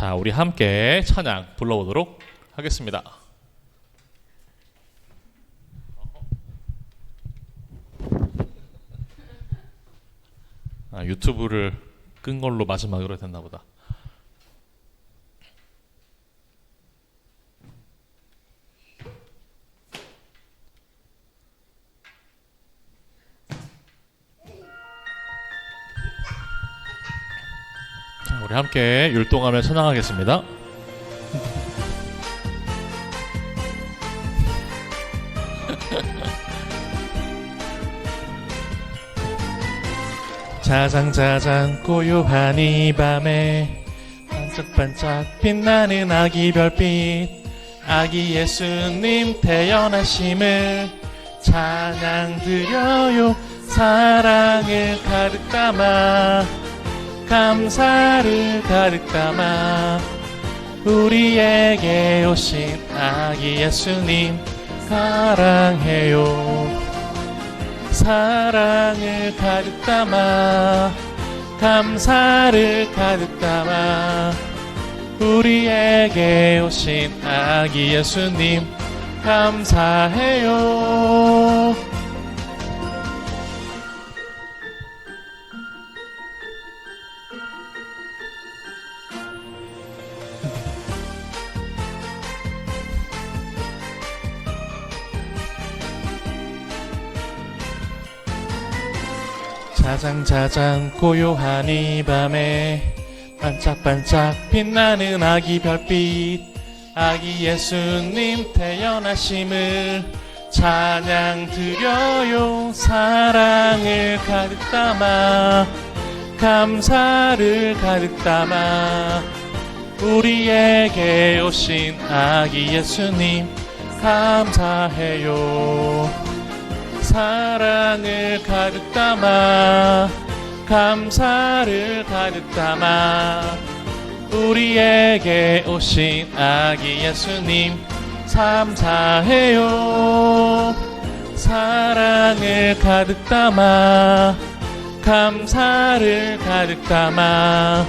자, 우리 함께 찬양 불러보도록 하겠습니다. 유튜브를 끈 걸로 마지막으로 됐나 보다. 자, 우리 함께 율동하며 찬양하겠습니다. 자장자장 고요한 이 밤에 반짝반짝 빛나는 아기 별빛, 아기 예수님 태어나심을 찬양 드려요. 사랑을 가득 담아 감사를 가득 담아 우리에게 오신 아기 예수님 사랑해요. 사랑을 가득 담아 감사를 가득 담아 우리에게 오신 아기 예수님 감사해요. 자장자장 고요한 이 밤에 반짝반짝 빛나는 아기 별빛, 아기 예수님 태어나심을 찬양 드려요. 사랑을 가득 담아 감사를 가득 담아 우리에게 오신 아기 예수님 감사해요. 사랑을 가득 담아 감사를 가득 담아 우리에게 오신 아기 예수님 감사해요. 사랑을 가득 담아 감사를 가득 담아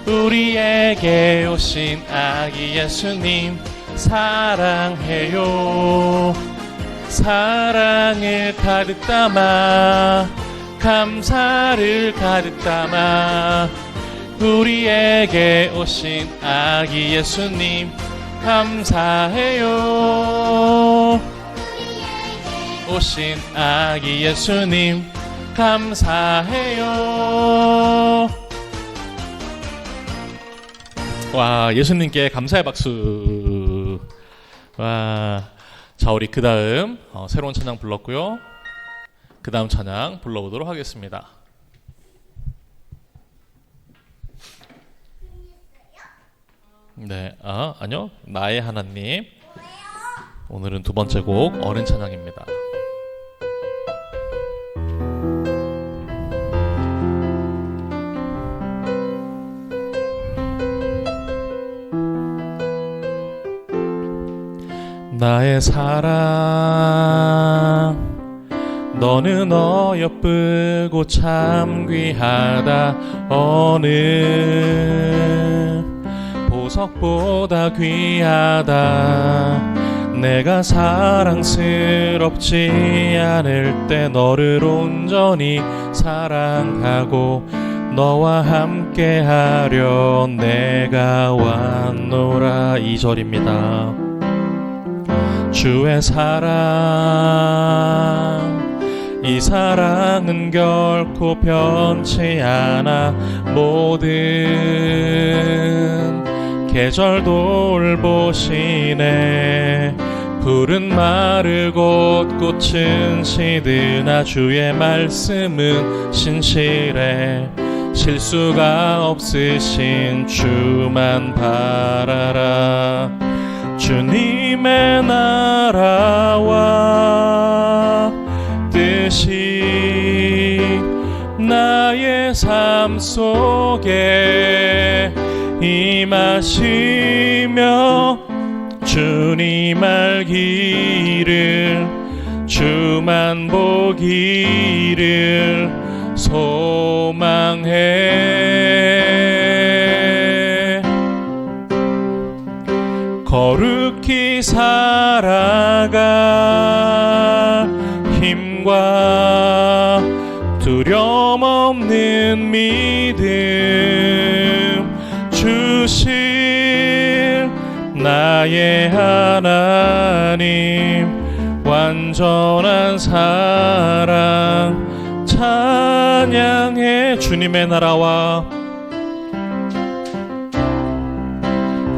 우리에게 오신 아기 예수님 사랑해요. 사랑을 가득 담아 감사를 가득 담아 우리에게 오신 아기 예수님 감사해요. 오신 아기 예수님 감사해요. 와, 예수님께 감사의 박수. 와, 자, 우리 그 다음 새로운 찬양 불렀고요. 그 다음 찬양 불러보도록 하겠습니다. 네, 아니요, 나의 하나님. 오늘은 두 번째 곡 어른 찬양입니다. 나의 사랑 너는 어여쁘고 참 귀하다. 어느 보석보다 귀하다. 내가 사랑스럽지 않을 때 너를 온전히 사랑하고 너와 함께하려 내가 왔노라. 2절입니다. 주의 사랑, 이 사랑은 결코 변치 않아. 모든 계절 돌보시네. 푸른 마르고 꽃은 시드나 주의 말씀은 신실해. 실수가 없으신 주만 바라라. 주님의 나라와 뜻이 나의 삶 속에 임하시며 주님 알기를 주만 보기를 소망해. 거룩히 살아가 힘과 두려움 없는 믿음 주실 나의 하나님 완전한 사랑 찬양해 주님의 나라와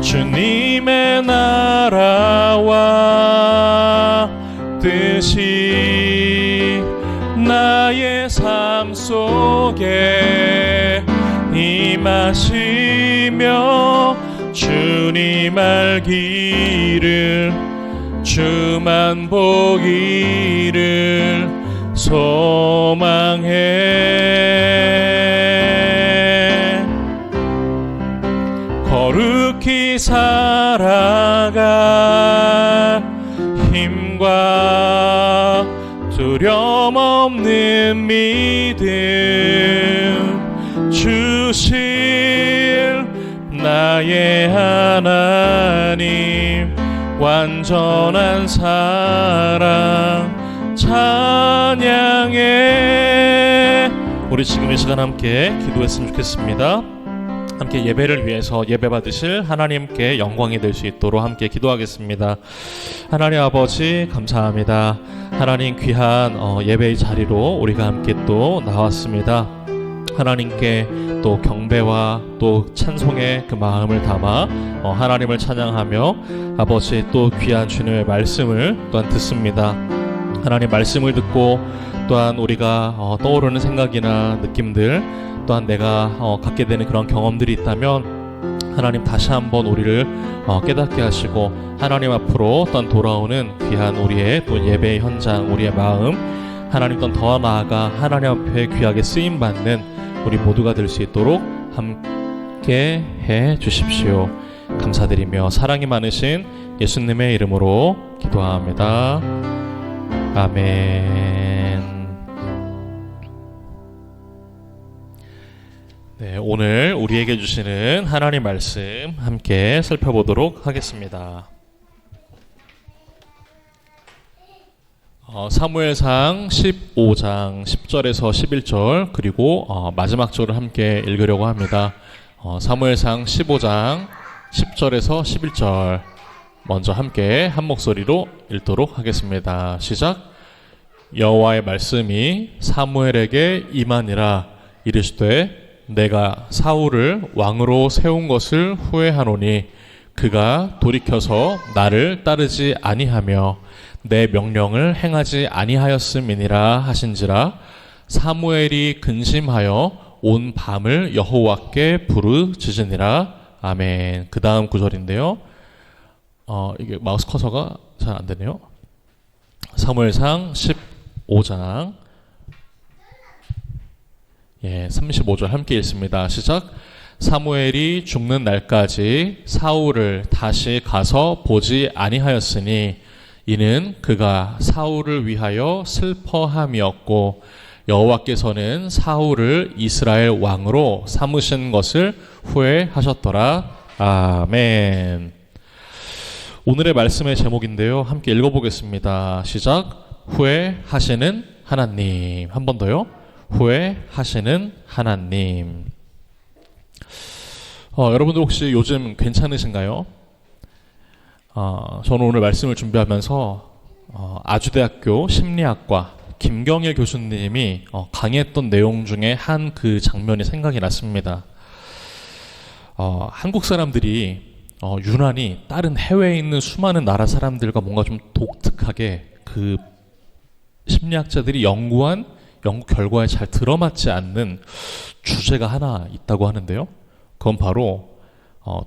주님의 나라와 뜻이 나의 삶 속에 임하시며 주님 알기를 주만 보기를 소망해 거룩히 살아가 힘과 두려움 없는 믿음 주실 나의 하나님 완전한 사랑 찬양해. 우리 지금 이 시간 함께 기도했으면 좋겠습니다. 함께 예배를 위해서 예배 받으실 하나님께 영광이 될 수 있도록 함께 기도하겠습니다. 하나님 아버지 감사합니다. 하나님 귀한 예배의 자리로 우리가 함께 또 나왔습니다. 하나님께 또 경배와 또 찬송의 그 마음을 담아 하나님을 찬양하며 아버지 또 귀한 주님의 말씀을 또한 듣습니다. 하나님 말씀을 듣고 또한 우리가 떠오르는 생각이나 느낌들 또한 내가 갖게 되는 그런 경험들이 있다면 하나님 다시 한번 우리를 깨닫게 하시고 하나님 앞으로 또한 돌아오는 귀한 우리의 또 예배의 현장 우리의 마음 하나님 또한 더 나아가 하나님 앞에 귀하게 쓰임받는 우리 모두가 될 수 있도록 함께 해 주십시오. 감사드리며 사랑이 많으신 예수님의 이름으로 기도합니다. 아멘. 네, 오늘 우리에게 주시는 하나님 말씀 함께 살펴보도록 하겠습니다. 사무엘상 15장 10절에서 11절 그리고 마지막 절을 함께 읽으려고 합니다. 사무엘상 15장 10절에서 11절 먼저 함께 한 목소리로 읽도록 하겠습니다. 시작. 여호와의 말씀이 사무엘에게 임하니라. 이르시되 내가 사울을 왕으로 세운 것을 후회하노니 그가 돌이켜서 나를 따르지 아니하며 내 명령을 행하지 아니하였음이니라 하신지라. 사무엘이 근심하여 온 밤을 여호와께 부르짖으니라. 아멘. 그 다음 구절인데요. 이게 마우스 커서가 잘 안 되네요. 사무엘상 15장 35절 함께 읽습니다. 시작. 사무엘이 죽는 날까지 사울을 다시 가서 보지 아니하였으니 이는 그가 사울을 위하여 슬퍼함이었고 여호와께서는 사울을 이스라엘 왕으로 삼으신 것을 후회하셨더라. 아멘. 오늘의 말씀의 제목인데요. 함께 읽어보겠습니다. 시작. 후회하시는 하나님. 한 번 더요. 후회하시는 하나님. 여러분들 혹시 요즘 괜찮으신가요? 저는 오늘 말씀을 준비하면서 아주대학교 심리학과 김경일 교수님이 강의했던 내용 중에 한 그 장면이 생각이 났습니다. 한국 사람들이 유난히 다른 해외에 있는 수많은 나라 사람들과 뭔가 좀 독특하게 그 심리학자들이 연구한 연구 결과에 잘 들어맞지 않는 주제가 하나 있다고 하는데요. 그건 바로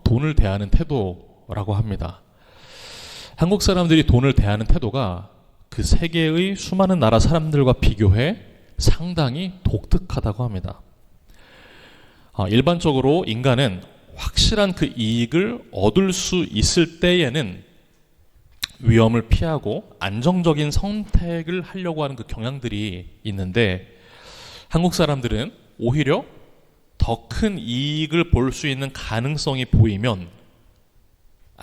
돈을 대하는 태도라고 합니다. 한국 사람들이 돈을 대하는 태도가 그 세계의 수많은 나라 사람들과 비교해 상당히 독특하다고 합니다. 일반적으로 인간은 확실한 그 이익을 얻을 수 있을 때에는 위험을 피하고 안정적인 선택을 하려고 하는 그 경향들이 있는데 한국 사람들은 오히려 더 큰 이익을 볼 수 있는 가능성이 보이면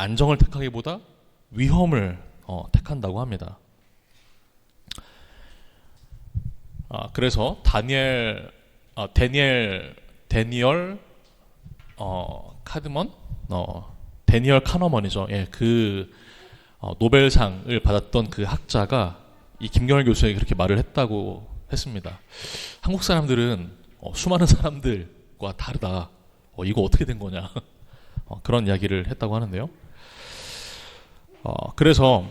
안정을 택하기보다 위험을 택한다고 합니다. 그래서 데니얼 카드먼, 데니얼 카너먼이죠. 예, 노벨상을 받았던 그 학자가 이 김경일 교수에게 그렇게 말을 했다고 했습니다. 한국 사람들은 수많은 사람들과 다르다. 이거 어떻게 된 거냐. 그런 이야기를 했다고 하는데요. 그래서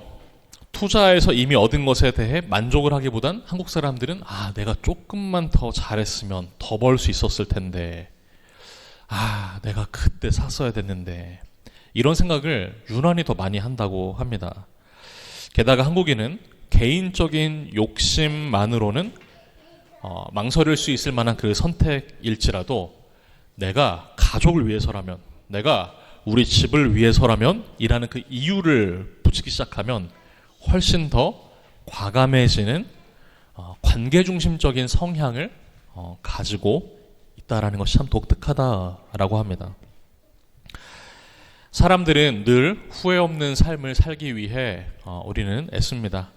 투자에서 이미 얻은 것에 대해 만족을 하기보단 한국 사람들은 내가 조금만 더 잘했으면 더 벌 수 있었을 텐데, 내가 그때 샀어야 됐는데, 이런 생각을 유난히 더 많이 한다고 합니다. 게다가 한국인은 개인적인 욕심만으로는 망설일 수 있을 만한 그 선택일지라도 내가 가족을 위해서라면, 내가 우리 집을 위해서라면 이라는 그 이유를 붙이기 시작하면 훨씬 더 과감해지는 관계중심적인 성향을 가지고 있다라는 것이 참 독특하다라고 합니다. 사람들은 늘 후회 없는 삶을 살기 위해 우리는 애씁니다.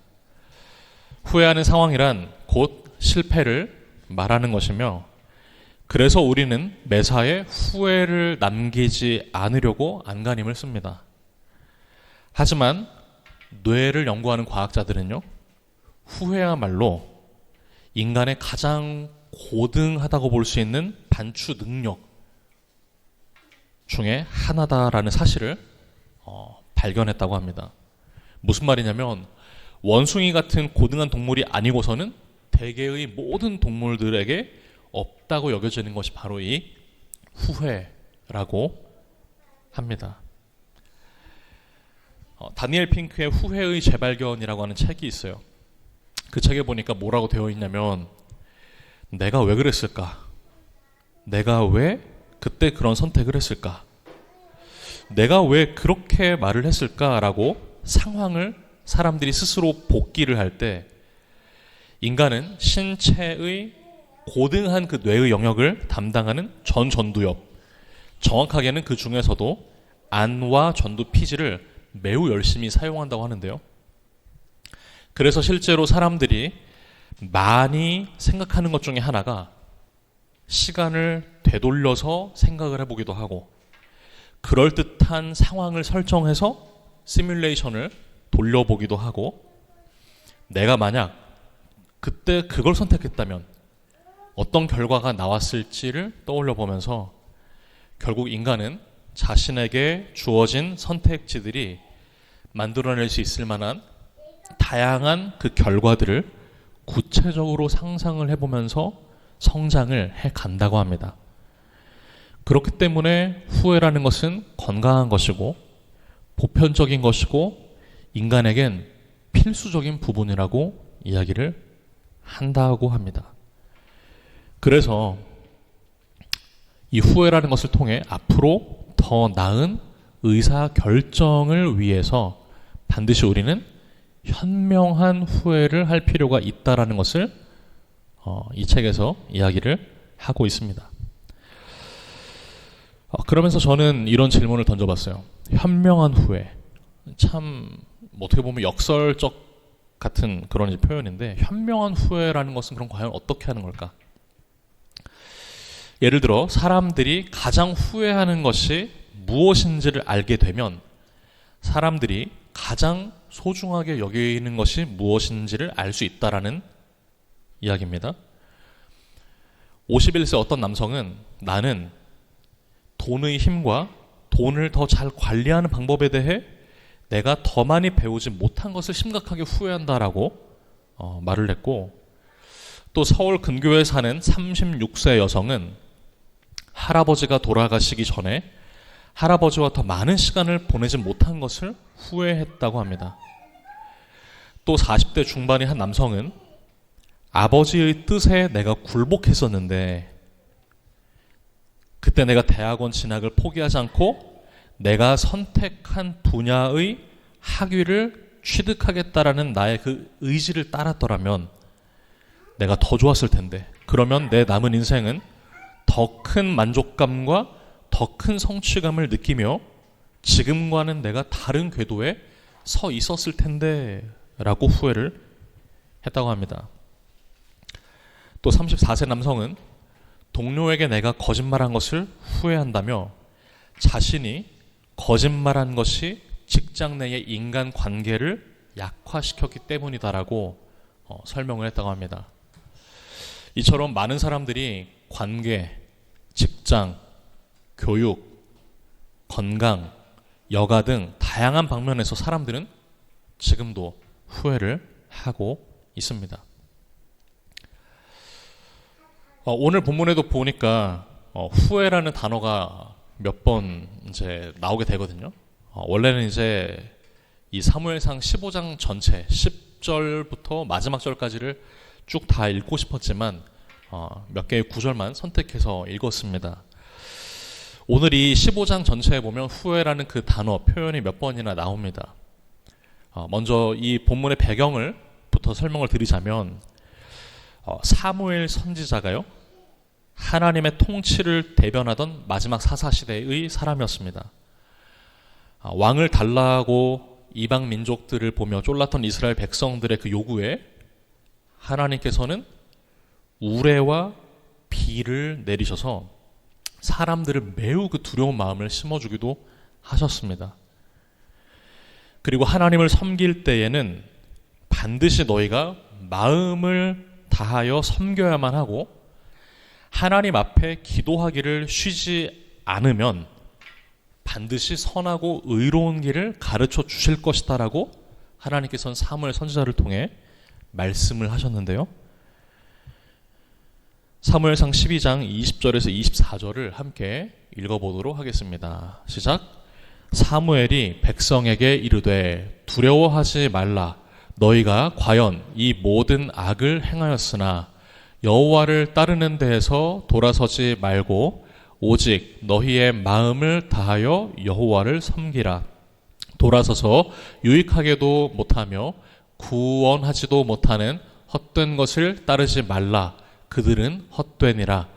후회하는 상황이란 곧 실패를 말하는 것이며, 그래서 우리는 매사에 후회를 남기지 않으려고 안간힘을 씁니다. 하지만 뇌를 연구하는 과학자들은요, 후회야말로 인간의 가장 고등하다고 볼 수 있는 반추 능력 중에 하나다라는 사실을 발견했다고 합니다. 무슨 말이냐면, 원숭이 같은 고등한 동물이 아니고서는 대개의 모든 동물들에게 없다고 여겨지는 것이 바로 이 후회라고 합니다. 다니엘 핑크의 후회의 재발견이라고 하는 책이 있어요. 그 책에 보니까 뭐라고 되어 있냐면, 내가 왜 그랬을까? 내가 왜 그때 그런 선택을 했을까? 내가 왜 그렇게 말을 했을까라고 상황을 사람들이 스스로 복기를 할 때, 인간은 신체의 고등한 그 뇌의 영역을 담당하는 전두엽, 정확하게는 그 중에서도 안와 전두 피지를 매우 열심히 사용한다고 하는데요. 그래서 실제로 사람들이 많이 생각하는 것 중에 하나가 시간을 되돌려서 생각을 해보기도 하고, 그럴듯한 상황을 설정해서 시뮬레이션을 돌려보기도 하고, 내가 만약 그때 그걸 선택했다면 어떤 결과가 나왔을지를 떠올려 보면서 결국 인간은 자신에게 주어진 선택지들이 만들어낼 수 있을 만한 다양한 그 결과들을 구체적으로 상상을 해보면서 성장을 해간다고 합니다. 그렇기 때문에 후회라는 것은 건강한 것이고 보편적인 것이고 인간에겐 필수적인 부분이라고 이야기를 한다고 합니다. 그래서 이 후회라는 것을 통해 앞으로 더 나은 의사 결정을 위해서 반드시 우리는 현명한 후회를 할 필요가 있다라는 것을 이 책에서 이야기를 하고 있습니다. 그러면서 저는 이런 질문을 던져봤어요. 현명한 후회. 참 어떻게 보면 역설적 같은 그런 표현인데, 현명한 후회라는 것은 그럼 과연 어떻게 하는 걸까? 예를 들어 사람들이 가장 후회하는 것이 무엇인지를 알게 되면 사람들이 가장 소중하게 여기는 것이 무엇인지를 알 수 있다라는 이야기입니다. 51세 어떤 남성은 나는 돈의 힘과 돈을 더 잘 관리하는 방법에 대해 내가 더 많이 배우지 못한 것을 심각하게 후회한다라고 말을 했고, 또 서울 근교에 사는 36세 여성은 할아버지가 돌아가시기 전에 할아버지와 더 많은 시간을 보내지 못한 것을 후회했다고 합니다. 또 40대 중반의 한 남성은 아버지의 뜻에 내가 굴복했었는데 그때 내가 대학원 진학을 포기하지 않고 내가 선택한 분야의 학위를 취득하겠다라는 나의 그 의지를 따랐더라면 내가 더 좋았을 텐데, 그러면 내 남은 인생은 더 큰 만족감과 더 큰 성취감을 느끼며 지금과는 내가 다른 궤도에 서 있었을 텐데 라고 후회를 했다고 합니다. 또 34세 남성은 동료에게 내가 거짓말한 것을 후회한다며 자신이 거짓말한 것이 직장 내의 인간 관계를 약화시켰기 때문이다라고 설명을 했다고 합니다. 이처럼 많은 사람들이 관계, 직장, 교육, 건강, 여가 등 다양한 방면에서 사람들은 지금도 후회를 하고 있습니다. 오늘 본문에도 보니까 후회라는 단어가 몇 번 이제 나오게 되거든요. 원래는 이제 이 사무엘상 15장 전체 10절부터 마지막 절까지를 쭉 다 읽고 싶었지만 몇 개의 구절만 선택해서 읽었습니다. 오늘 이 15장 전체에 보면 후회라는 그 단어, 표현이 몇 번이나 나옵니다. 먼저 이 본문의 배경을 부터 설명을 드리자면 사무엘 선지자가요, 하나님의 통치를 대변하던 마지막 사사시대의 사람이었습니다. 왕을 달라고 이방 민족들을 보며 쫄랐던 이스라엘 백성들의 그 요구에 하나님께서는 우레와 비를 내리셔서 사람들을 매우 그 두려운 마음을 심어주기도 하셨습니다. 그리고 하나님을 섬길 때에는 반드시 너희가 마음을 다하여 섬겨야만 하고 하나님 앞에 기도하기를 쉬지 않으면 반드시 선하고 의로운 길을 가르쳐 주실 것이다 라고 하나님께서는 사무엘 선지자를 통해 말씀을 하셨는데요. 사무엘상 12장 20절에서 24절을 함께 읽어보도록 하겠습니다. 시작. 사무엘이 백성에게 이르되 두려워하지 말라. 너희가 과연 이 모든 악을 행하였으나 여호와를 따르는 데에서 돌아서지 말고 오직 너희의 마음을 다하여 여호와를 섬기라. 돌아서서 유익하게도 못하며 구원하지도 못하는 헛된 것을 따르지 말라. 그들은 헛되니라.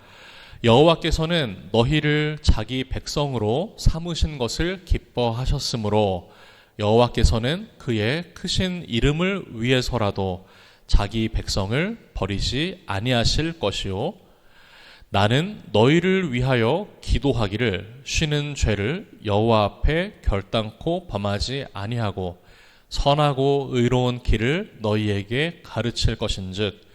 여호와께서는 너희를 자기 백성으로 삼으신 것을 기뻐하셨으므로 여호와께서는 그의 크신 이름을 위해서라도 자기 백성을 버리지 아니하실 것이요 나는 너희를 위하여 기도하기를 쉬는 죄를 여호와 앞에 결단코 범하지 아니하고 선하고 의로운 길을 너희에게 가르칠 것인즉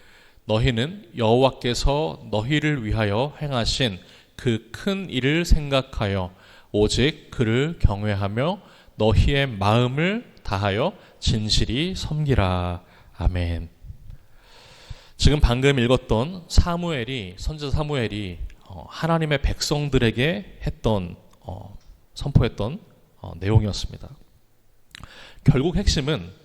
너희는 여호와께서 너희를 위하여 행하신 그 큰 일을 생각하여 오직 그를 경외하며 너희의 마음을 다하여 진실이 섬기라. 아멘. 지금 방금 읽었던 선지자 사무엘이 하나님의 백성들에게 했던 선포했던 내용이었습니다. 결국 핵심은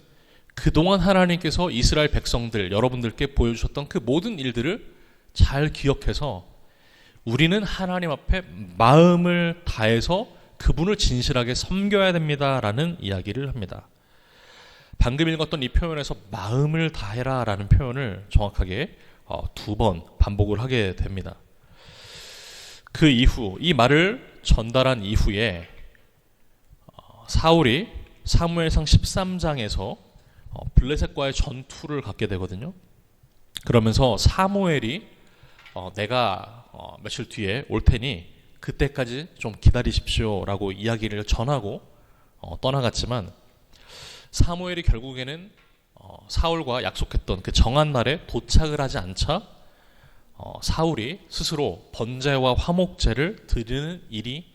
그동안 하나님께서 이스라엘 백성들, 여러분들께 보여주셨던 그 모든 일들을 잘 기억해서 우리는 하나님 앞에 마음을 다해서 그분을 진실하게 섬겨야 됩니다라는 이야기를 합니다. 방금 읽었던 이 표현에서 마음을 다해라 라는 표현을 정확하게 2번 반복을 하게 됩니다. 그 이후, 이 말을 전달한 이후에 사울이 사무엘상 13장에서 블레셋과의 전투를 갖게 되거든요. 그러면서 사무엘이 내가 며칠 뒤에 올 테니 그때까지 좀 기다리십시오 라고 이야기를 전하고 떠나갔지만 사무엘이 결국에는 사울과 약속했던 그 정한 날에 도착을 하지 않자 사울이 스스로 번제와 화목제를 드리는 일이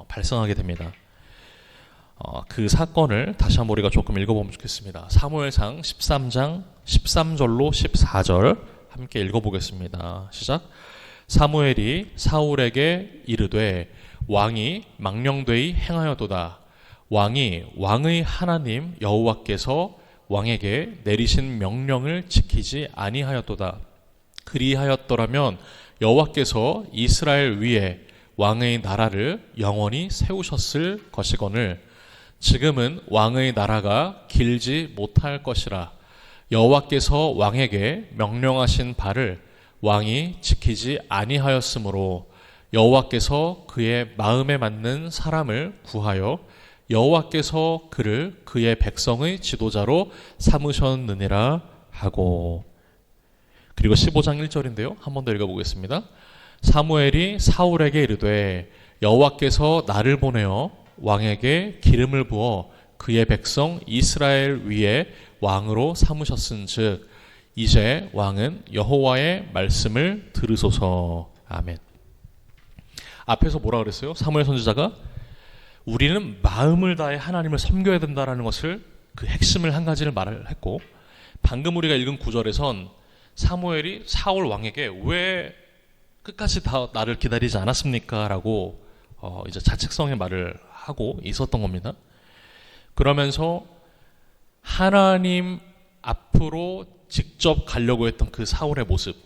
발생하게 됩니다. 그 사건을 다시 한번 우리가 조금 읽어보면 좋겠습니다. 사무엘상 13장 13절로 14절 함께 읽어보겠습니다. 시작. 사무엘이 사울에게 이르되 왕이 망령되이 행하여도다. 왕이 왕의 하나님 여호와께서 왕에게 내리신 명령을 지키지 아니하였도다. 그리하였더라면 여호와께서 이스라엘 위에 왕의 나라를 영원히 세우셨을 것이거늘 지금은 왕의 나라가 길지 못할 것이라. 여호와께서 왕에게 명령하신 바를 왕이 지키지 아니하였으므로 여호와께서 그의 마음에 맞는 사람을 구하여 여호와께서 그를 그의 백성의 지도자로 삼으셨느니라 하고. 그리고 15장 1절인데요. 한 번 더 읽어보겠습니다. 사무엘이 사울에게 이르되 여호와께서 나를 보내어 왕에게 기름을 부어 그의 백성 이스라엘 위에 왕으로 삼으셨은즉 이제 왕은 여호와의 말씀을 들으소서. 아멘. 앞에서 뭐라 그랬어요? 사무엘 선지자가 우리는 마음을 다해 하나님을 섬겨야 된다라는 것을, 그 핵심을 한 가지를 말을 했고, 방금 우리가 읽은 구절에선 사무엘이 사울 왕에게 왜 끝까지 다 나를 기다리지 않았습니까? 라고 이제 자책성의 말을 하고 있었던 겁니다. 그러면서 하나님 앞으로 직접 가려고 했던 그 사울의 모습,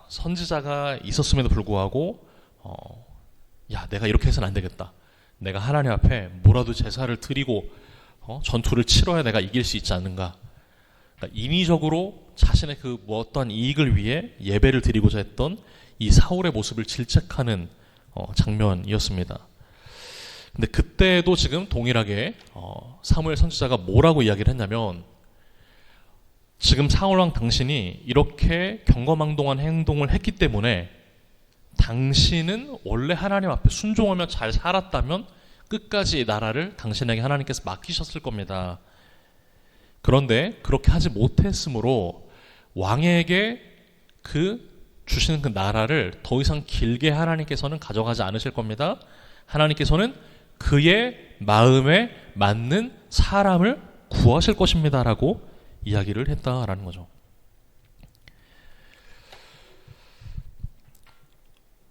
선지자가 있었음에도 불구하고 야, 내가 이렇게 해서는 안 되겠다. 내가 하나님 앞에 뭐라도 제사를 드리고 전투를 치러야 내가 이길 수 있지 않는가. 그러니까 인위적으로 자신의 그 어떤 이익을 위해 예배를 드리고자 했던 이 사울의 모습을 질책하는 장면이었습니다. 근데 그때도 지금 동일하게 사무엘 선지자가 뭐라고 이야기를 했냐면, 지금 사울왕 당신이 이렇게 경거망동한 행동을 했기 때문에 당신은 원래 하나님 앞에 순종하며 잘 살았다면 끝까지 이 나라를 당신에게 하나님께서 맡기셨을 겁니다. 그런데 그렇게 하지 못했으므로 왕에게 주시는 그 나라를 더 이상 길게 하나님께서는 가져가지 않으실 겁니다. 하나님께서는 그의 마음에 맞는 사람을 구하실 것입니다 라고 이야기를 했다라는 거죠.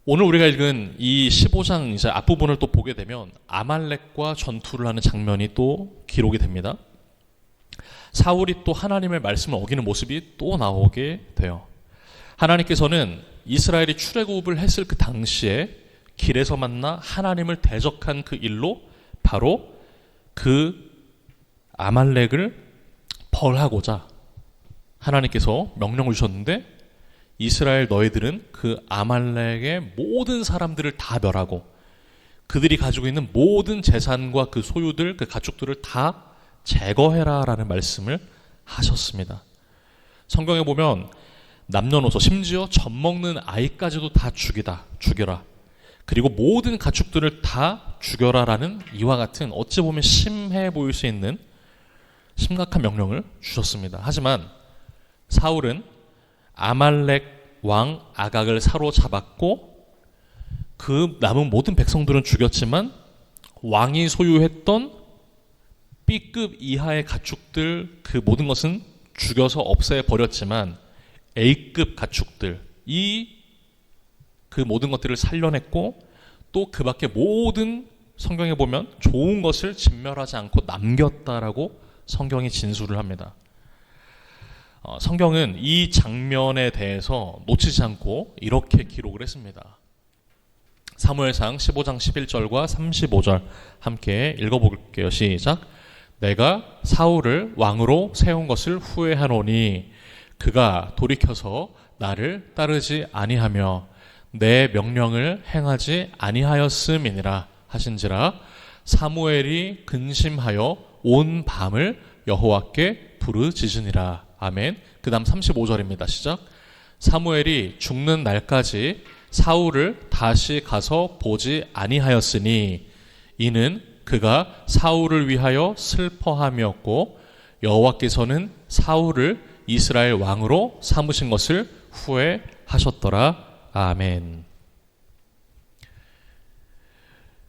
오늘 우리가 읽은 이 15장 이제 앞부분을 또 보게 되면 아말렉과 전투를 하는 장면이 또 기록이 됩니다. 사울이 또 하나님의 말씀을 어기는 모습이 또 나오게 돼요. 하나님께서는 이스라엘이 출애굽을 했을 그 당시에 길에서 만나 하나님을 대적한 그 일로 바로 그 아말렉을 벌하고자 하나님께서 명령을 주셨는데, 이스라엘 너희들은 그 아말렉의 모든 사람들을 다 멸하고 그들이 가지고 있는 모든 재산과 그 소유들, 그 가축들을 다 제거해라 라는 말씀을 하셨습니다. 성경에 보면 남녀노소 심지어 젖먹는 아이까지도 다 죽여라. 그리고 모든 가축들을 다 죽여라 라는 이와 같은 어찌 보면 심해 보일 수 있는 심각한 명령을 주셨습니다. 하지만 사울은 아말렉 왕 아각을 사로잡았고 그 남은 모든 백성들은 죽였지만 왕이 소유했던 B급 이하의 가축들, 그 모든 것은 죽여서 없애버렸지만 A급 가축들, 그 모든 것들을 살려냈고 또 그 밖에 모든, 성경에 보면 좋은 것을 진멸하지 않고 남겼다라고 성경이 진술을 합니다. 성경은 이 장면에 대해서 놓치지 않고 이렇게 기록을 했습니다. 사무엘상 15장 11절과 35절 함께 읽어볼게요. 시작. 내가 사울을 왕으로 세운 것을 후회하노니 그가 돌이켜서 나를 따르지 아니하며 내 명령을 행하지 아니하였음이니라 하신지라. 사무엘이 근심하여 온 밤을 여호와께 부르짖으니라. 아멘. 그 다음 35절입니다. 시작. 사무엘이 죽는 날까지 사울을 다시 가서 보지 아니하였으니 이는 그가 사울을 위하여 슬퍼함이었고 여호와께서는 사울을 이스라엘 왕으로 삼으신 것을 후회하셨더라. 아멘.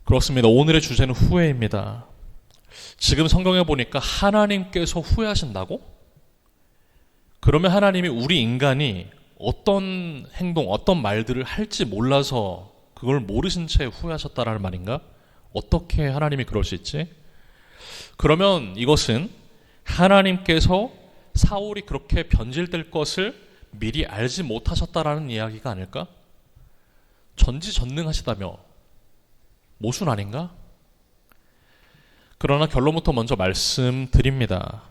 그렇습니다. 오늘의 주제는 후회입니다. 지금 성경에 보니까 하나님께서 후회하신다고? 그러면 하나님이 우리 인간이 어떤 행동, 어떤 말들을 할지 몰라서 그걸 모르신 채 후회하셨다라는 말인가? 어떻게 하나님이 그럴 수 있지? 그러면 이것은 하나님께서 사울이 그렇게 변질될 것을 미리 알지 못하셨다라는 이야기가 아닐까? 전지전능하시다며 모순 아닌가? 그러나 결론부터 먼저 말씀드립니다.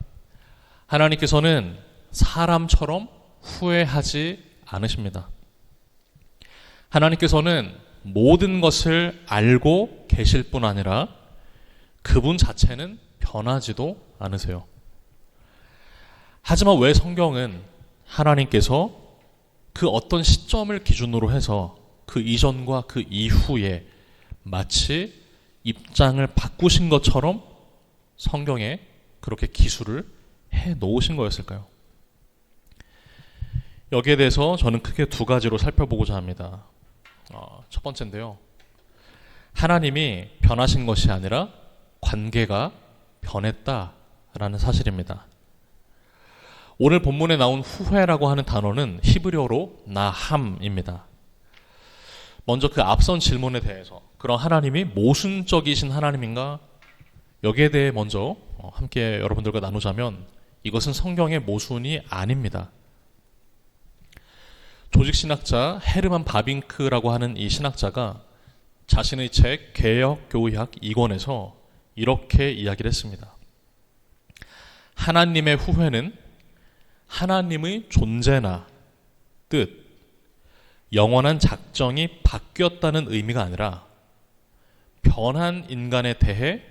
하나님께서는 사람처럼 후회하지 않으십니다. 하나님께서는 모든 것을 알고 계실 뿐 아니라 그분 자체는 변하지도 않으세요. 하지만 왜 성경은 하나님께서 그 어떤 시점을 기준으로 해서 그 이전과 그 이후에 마치 입장을 바꾸신 것처럼 성경에 그렇게 기술을 해 놓으신 거였을까요? 여기에 대해서 저는 크게 두 가지로 살펴보고자 합니다. 첫 번째인데요. 하나님이 변하신 것이 아니라 관계가 변했다라는 사실입니다. 오늘 본문에 나온 후회라고 하는 단어는 히브리어로 나함입니다. 먼저 그 앞선 질문에 대해서 그럼 하나님이 모순적이신 하나님인가? 여기에 대해 먼저 함께 여러분들과 나누자면 이것은 성경의 모순이 아닙니다. 조직신학자 헤르만 바빙크라고 하는 이 신학자가 자신의 책 개혁교의학 2권에서 이렇게 이야기를 했습니다. 하나님의 후회는 하나님의 존재나 뜻, 영원한 작정이 바뀌었다는 의미가 아니라 변한 인간에 대해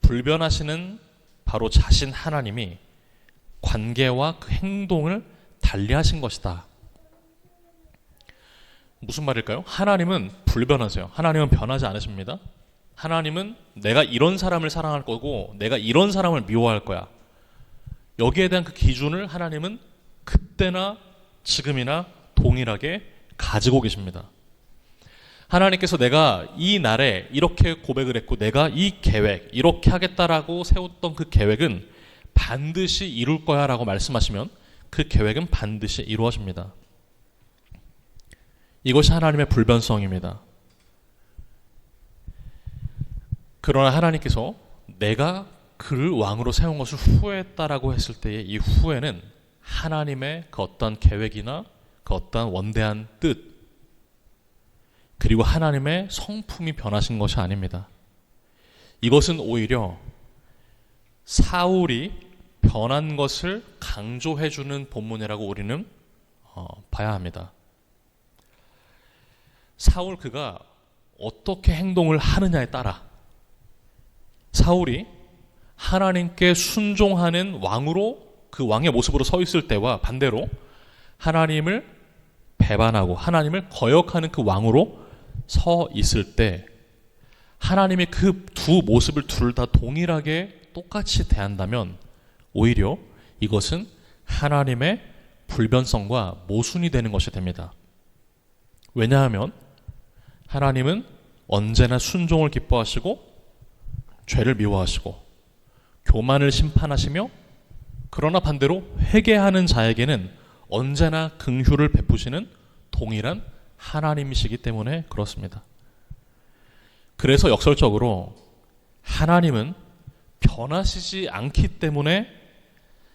불변하시는 바로 자신 하나님이 관계와 그 행동을 달리하신 것이다. 무슨 말일까요? 하나님은 불변하세요. 하나님은 변하지 않으십니다. 하나님은 내가 이런 사람을 사랑할 거고 내가 이런 사람을 미워할 거야. 여기에 대한 그 기준을 하나님은 그때나 지금이나 동일하게 가지고 계십니다. 하나님께서 내가 이 날에 이렇게 고백을 했고 내가 이 계획 이렇게 하겠다라고 세웠던 그 계획은 반드시 이룰 거야 라고 말씀하시면 그 계획은 반드시 이루어집니다. 이것이 하나님의 불변성입니다. 그러나 하나님께서 내가 그를 왕으로 세운 것을 후회했다라고 했을 때의 이 후회는 하나님의 그 어떤 계획이나 그 어떤 원대한 뜻 그리고 하나님의 성품이 변하신 것이 아닙니다. 이것은 오히려 사울이 변한 것을 강조해주는 본문이라고 우리는 봐야 합니다. 사울 그가 어떻게 행동을 하느냐에 따라 사울이 하나님께 순종하는 왕으로 그 왕의 모습으로 서 있을 때와 반대로 하나님을 배반하고 하나님을 거역하는 그 왕으로 서 있을 때 하나님이 그 두 모습을 둘 다 동일하게 똑같이 대한다면 오히려 이것은 하나님의 불변성과 모순이 되는 것이 됩니다. 왜냐하면 하나님은 언제나 순종을 기뻐하시고 죄를 미워하시고 교만을 심판하시며 그러나 반대로 회개하는 자에게는 언제나 긍휼을 베푸시는 동일한 하나님이시기 때문에 그렇습니다. 그래서 역설적으로 하나님은 변하시지 않기 때문에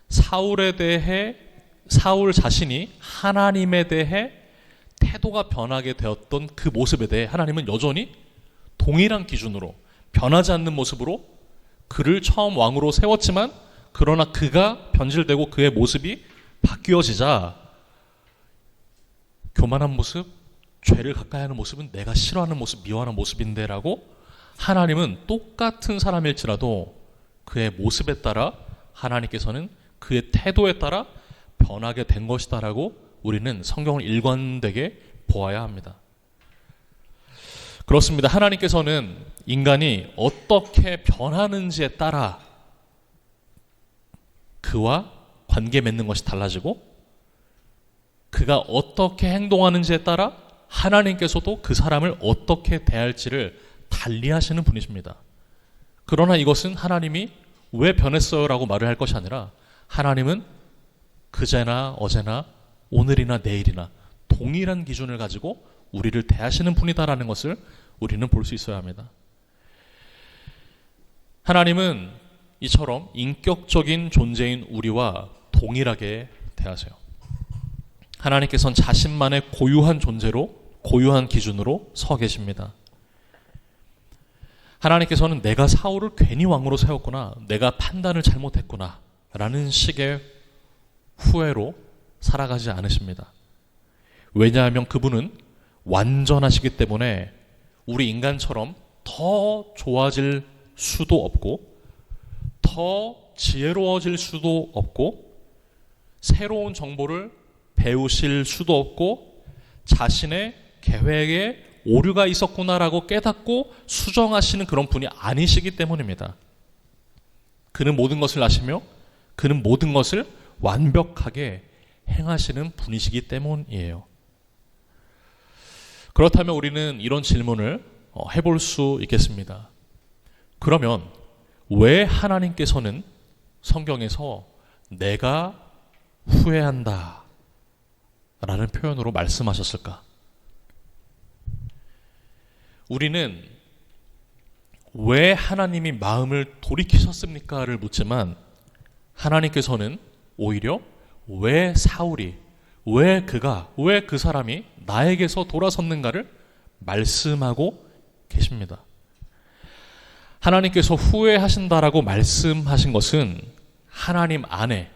사울 자신이 하나님에 대해 태도가 변하게 되었던 그 모습에 대해 하나님은 여전히 동일한 기준으로 변하지 않는 모습으로 그를 처음 왕으로 세웠지만 그러나 그가 변질되고 그의 모습이 바뀌어지자 교만한 모습, 죄를 가까이 하는 모습은 내가 싫어하는 모습, 미워하는 모습인데 라고 하나님은 똑같은 사람일지라도 그의 모습에 따라 하나님께서는 그의 태도에 따라 변하게 된 것이다 라고 우리는 성경을 일관되게 보아야 합니다. 그렇습니다. 하나님께서는 인간이 어떻게 변하는지에 따라 그와 관계 맺는 것이 달라지고 그가 어떻게 행동하는지에 따라 하나님께서도 그 사람을 어떻게 대할지를 달리하시는 분이십니다. 그러나 이것은 하나님이 왜 변했어요? 라고 말을 할 것이 아니라 하나님은 그제나 어제나 오늘이나 내일이나 동일한 기준을 가지고 우리를 대하시는 분이다라는 것을 우리는 볼 수 있어야 합니다. 하나님은 이처럼 인격적인 존재인 우리와 동일하게 대하세요. 하나님께서는 자신만의 고유한 존재로 고유한 기준으로 서 계십니다. 하나님께서는 내가 사울을 괜히 왕으로 세웠구나, 내가 판단을 잘못했구나 라는 식의 후회로 살아가지 않으십니다. 왜냐하면 그분은 완전하시기 때문에 우리 인간처럼 더 좋아질 수도 없고 더 지혜로워질 수도 없고 새로운 정보를 배우실 수도 없고 자신의 계획에 오류가 있었구나라고 깨닫고 수정하시는 그런 분이 아니시기 때문입니다. 그는 모든 것을 아시며 그는 모든 것을 완벽하게 행하시는 분이시기 때문이에요. 그렇다면 우리는 이런 질문을 해볼 수 있겠습니다. 그러면 왜 하나님께서는 성경에서 내가 후회한다 라는 표현으로 말씀하셨을까? 우리는 왜 하나님이 마음을 돌이키셨습니까?를 묻지만 하나님께서는 오히려 왜 사울이, 왜 그 사람이 나에게서 돌아섰는가를 말씀하고 계십니다. 하나님께서 후회하신다라고 말씀하신 것은 하나님 안에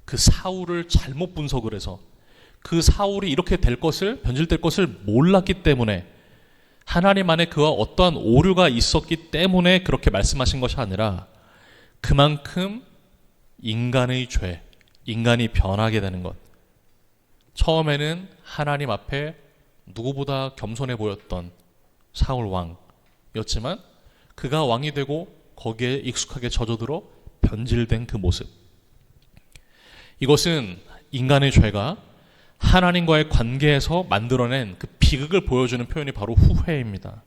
그 사울을 잘못 분석을 해서 그 사울이 이렇게 될 것을, 변질될 것을 몰랐기 때문에 하나님 안에 그와 어떠한 오류가 있었기 때문에 그렇게 말씀하신 것이 아니라 그만큼 인간의 죄, 인간이 변하게 되는 것. 처음에는 하나님 앞에 누구보다 겸손해 보였던 사울 왕이었지만 그가 왕이 되고 거기에 익숙하게 젖어들어 변질된 그 모습. 이것은 인간의 죄가 하나님과의 관계에서 만들어낸 그 비극을 보여주는 표현이 바로 후회입니다.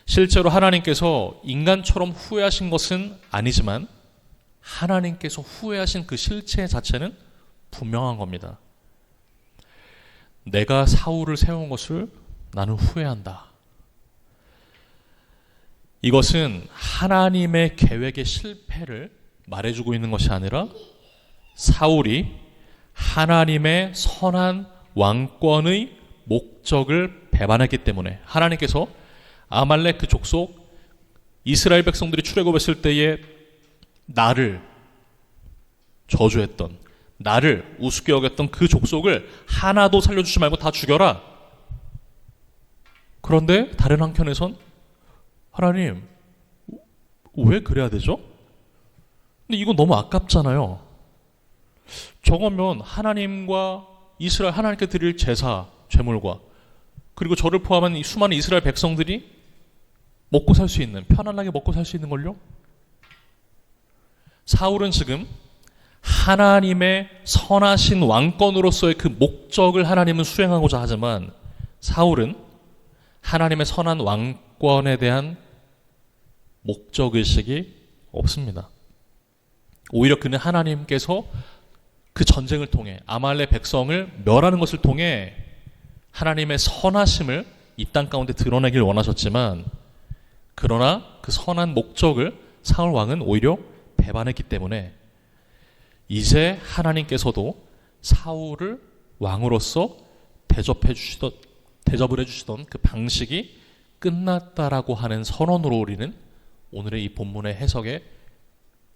실제로 하나님께서 인간처럼 후회하신 것은 아니지만 하나님께서 후회하신 그 실체 자체는 분명한 겁니다. 내가 사울을 세운 것을 나는 후회한다. 이것은 하나님의 계획의 실패를 말해주고 있는 것이 아니라 사울이 하나님의 선한 왕권의 목적을 배반했기 때문에 하나님께서 아말렉 그 족속 이스라엘 백성들이 출애굽했을 때에 나를 저주했던, 나를 우습게 여겼던 그 족속을 하나도 살려주지 말고 다 죽여라. 그런데 다른 한켠에선 하나님 왜 그래야 되죠? 근데 이거 너무 아깝잖아요. 저거면 하나님과 이스라엘 하나님께 드릴 제사, 제물과 그리고 저를 포함한 이 수많은 이스라엘 백성들이 먹고 살 수 있는, 편안하게 먹고 살 수 있는 걸요? 사울은 지금 하나님의 선하신 왕권으로서의 그 목적을 하나님은 수행하고자 하지만 사울은 하나님의 선한 왕권에 대한 목적의식이 없습니다. 오히려 그는 하나님께서 그 전쟁을 통해 아말렉 백성을 멸하는 것을 통해 하나님의 선하심을 이 땅 가운데 드러내길 원하셨지만 그러나 그 선한 목적을 사울 왕은 오히려 배반했기 때문에 이제 하나님께서도 사울을 왕으로서 대접을 해주시던 그 방식이 끝났다라고 하는 선언으로 우리는 오늘의 이 본문의 해석에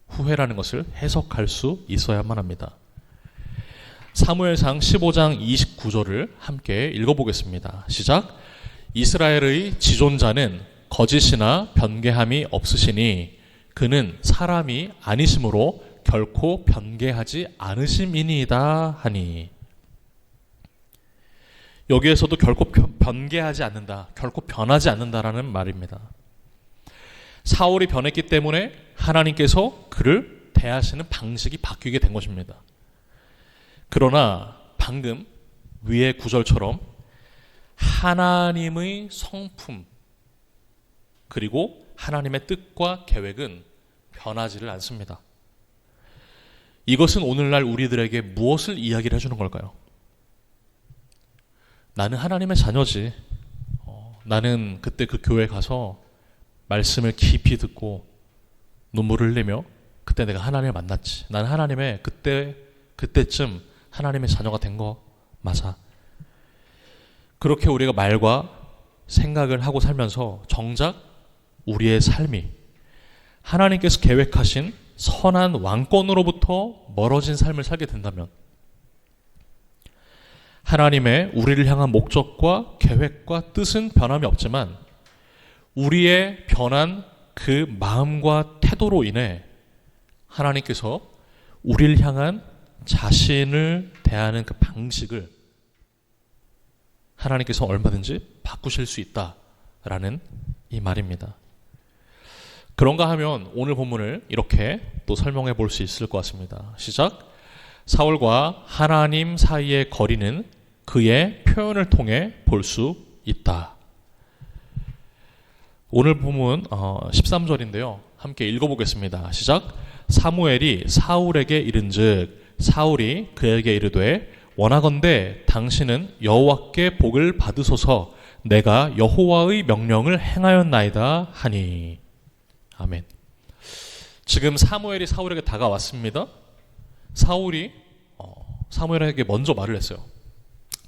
후회라는 것을 해석할 수 있어야만 합니다. 사무엘상 15장 29절을 함께 읽어보겠습니다. 시작. 이스라엘의 지존자는 거짓이나 변개함이 없으시니 그는 사람이 아니심으로 결코 변개하지 않으심이니이다 하니. 여기에서도 결코 변개하지 않는다, 결코 변하지 않는다라는 말입니다. 사울이 변했기 때문에 하나님께서 그를 대하시는 방식이 바뀌게 된 것입니다. 그러나 방금 위의 구절처럼 하나님의 성품 그리고 하나님의 뜻과 계획은 변하지를 않습니다. 이것은 오늘날 우리들에게 무엇을 이야기를 해주는 걸까요? 나는 하나님의 자녀지. 나는 그때 그 교회 가서 말씀을 깊이 듣고 눈물을 흘리며 그때 내가 하나님을 만났지. 나는 하나님의 그때쯤 하나님의 자녀가 된 거 맞아. 그렇게 우리가 말과 생각을 하고 살면서 정작 우리의 삶이 하나님께서 계획하신 선한 왕권으로부터 멀어진 삶을 살게 된다면 하나님의 우리를 향한 목적과 계획과 뜻은 변함이 없지만 우리의 변한 그 마음과 태도로 인해 하나님께서 우리를 향한 자신을 대하는 그 방식을 하나님께서 얼마든지 바꾸실 수 있다라는 이 말입니다. 그런가 하면 오늘 본문을 이렇게 또 설명해 볼 수 있을 것 같습니다. 시작. 사울과 하나님 사이의 거리는 그의 표현을 통해 볼 수 있다. 오늘 본문 13절인데요. 함께 읽어보겠습니다. 시작. 사무엘이 사울에게 이른즉 사울이 그에게 이르되 원하건대 당신은 여호와께 복을 받으소서 내가 여호와의 명령을 행하였나이다 하니. 아멘. 지금 사무엘이 사울에게 다가왔습니다. 사울이 사무엘에게 먼저 말을 했어요.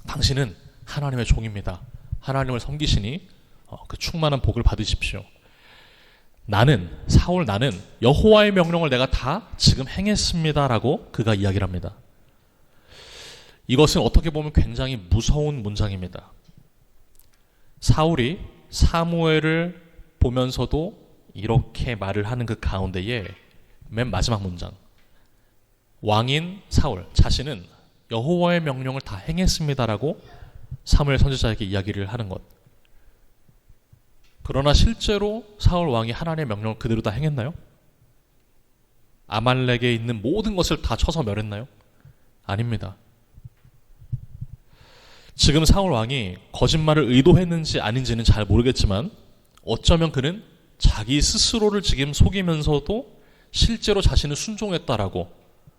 당신은 하나님의 종입니다. 하나님을 섬기시니 그 충만한 복을 받으십시오. 나는 여호와의 명령을 내가 다 지금 행했습니다라고 그가 이야기를 합니다. 이것은 어떻게 보면 굉장히 무서운 문장입니다. 사울이 사무엘을 보면서도 이렇게 말을 하는 그 가운데에 맨 마지막 문장, 왕인 사울 자신은 여호와의 명령을 다 행했습니다라고 사무엘 선지자에게 이야기를 하는 것. 그러나 실제로 사울 왕이 하나님의 명령을 그대로 다 행했나요? 아말렉에 있는 모든 것을 다 쳐서 멸했나요? 아닙니다. 지금 사울 왕이 거짓말을 의도했는지 아닌지는 잘 모르겠지만 어쩌면 그는 자기 스스로를 지금 속이면서도 실제로 자신은 순종했다라고